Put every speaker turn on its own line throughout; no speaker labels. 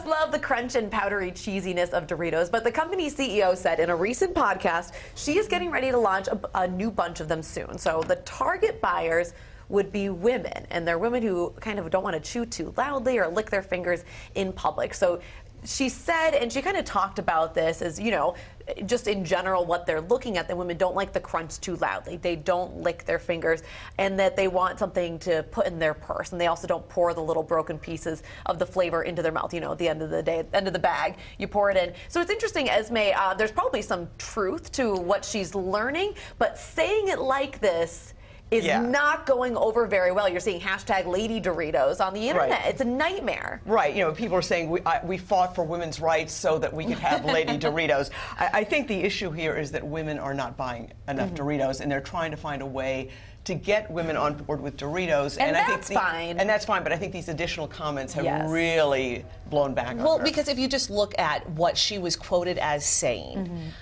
us love the crunch and powdery cheesiness of Doritos, but the company's CEO said in a recent podcast she is getting ready to launch a new bunch of them soon. So the target buyers would be women, and they're women who kind of don't want to chew too loudly or lick their fingers in public. So she said, and she kind of talked about this as, you know, just in general what they're looking at, that women don't like the crunch too loudly. They don't lick their fingers, and that they want something to put in their purse. And they also don't pour the little broken pieces of the flavor into their mouth. You know, at the end of the day, end of the bag, you pour it in. So it's interesting, Esme, there's probably some truth to what she's learning, but saying it like this is not going over very well. You're seeing hashtag Lady Doritos on the internet.
Right.
It's a nightmare.
Right. You know, people are saying we fought for women's rights so that we could have Lady Doritos. I think the issue here is that women are not buying enough Doritos, and they're trying to find a way to get women on board with Doritos.
And
I
that's
think
fine.
And that's fine, but I think these additional comments have really blown back on her.
Well, because if you just look at what she was quoted as saying,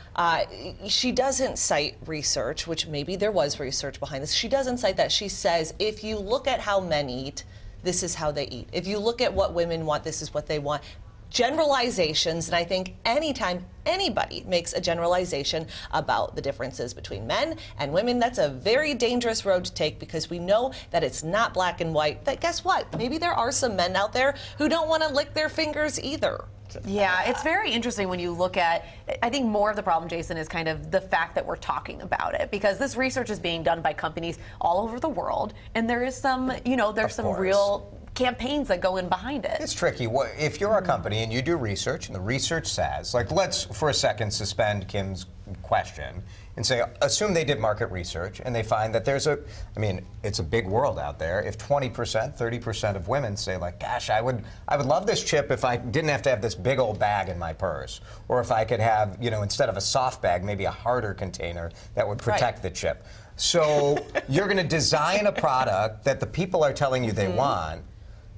she doesn't cite research, which maybe there was research behind this. She doesn't cite that. She says, if you look at how men eat, this is how they eat. If you look at what women want, this is what they want. Generalizations, and I think anytime anybody makes a generalization about the differences between men and women, that's a very dangerous road to take, because we know that it's not black and white. That guess what? Maybe there are some men out there who don't want to lick their fingers either.
Yeah, it's very interesting when you look at, I think more of the problem, Jason, is kind of the fact that we're talking about it, because this research is being done by companies all over the world, and there is some, you know, there's some real campaigns that go in behind it.
It's tricky. If you're a company and you do research, and the research says, like, let's for a second suspend Kim's question and say, assume they did market research and they find that there's I mean, it's a big world out there. If 20%, 30% of women say, like, gosh, I would love this chip if I didn't have to have this big old bag in my purse, or if I could have, you know, instead of a soft bag, maybe a harder container that would protect the chip. So you're going to design a product that the people are telling you they want.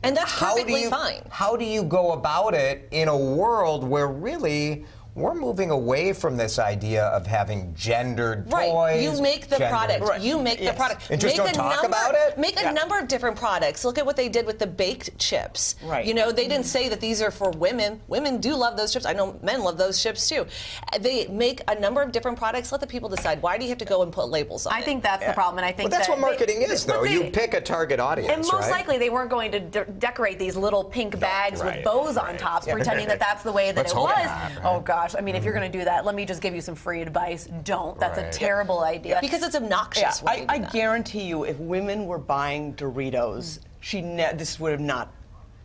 And that's perfectly fine.
How do you go about it in a world where really we're moving away from this idea of having gendered toys?
You make the product. You make the product.
And just don't talk about it?
Make a number of different products. Look at what they did with the baked chips.
Right.
You know, they didn't say that these are for women. Women do love those chips. I know men love those chips too. They make a number of different products. Let the people decide. Why do you have to go and put labels on it?
I think that's the problem, and I think
that's what marketing is, though. You pick a target audience,
and most likely they weren't going to decorate these little pink bags with bows on tops, pretending that that's the way that it was. Oh gosh, I mean, if you're going to do that, let me just give you some free advice. Don't. That's a terrible idea.
Because it's obnoxious.
I guarantee you, if women were buying Doritos, this would have not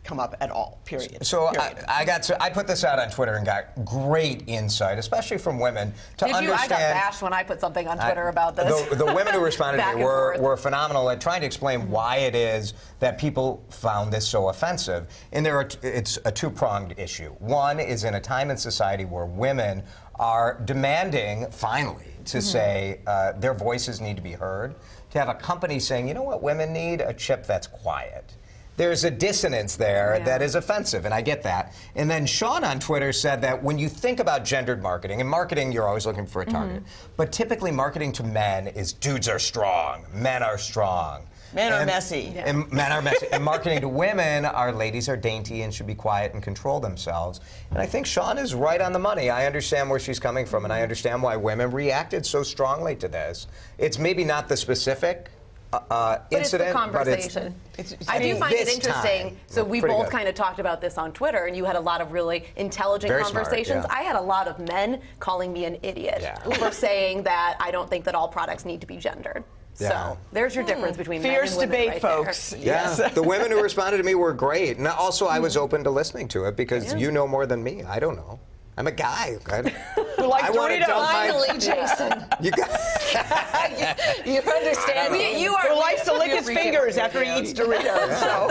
come up at all, period.
So I put this out on Twitter and got great insight, especially from women, to understand.
I got bashed when I put something on Twitter about this.
The women who responded to me were phenomenal at trying to explain why it is that people found this so offensive. And it's a two-pronged issue. One is in a time in society where women are demanding, finally, to say their voices need to be heard, to have a company saying, you know what women need? A chip that's quiet. There's a dissonance there that is offensive, and I get that. And then Sean on Twitter said that when you think about gendered marketing, and marketing, you're always looking for a target, but typically marketing to men is dudes are strong, men are strong.
Men are messy.
And men are messy. And marketing to women are ladies are dainty and should be quiet and control themselves. And I think Sean is right on the money. I understand where she's coming from, and I understand why women reacted so strongly to this. It's maybe not the specific incident,
it's the conversation. I do find it interesting. So we both kind of talked about this on Twitter, and you had a lot of really intelligent conversations.
Smart,
I had a lot of men calling me an idiot for saying that I don't think that all products need to be gendered. So there's your difference between men and women right
folks.
There.
Yes. The women who responded to me were great. And also, I was open to listening to it because you know more than me. I don't know. I'm a guy.
Who likes Doritos.
Finally, Jason. You understand.
Who likes to lick his fingers after he eats Doritos. So.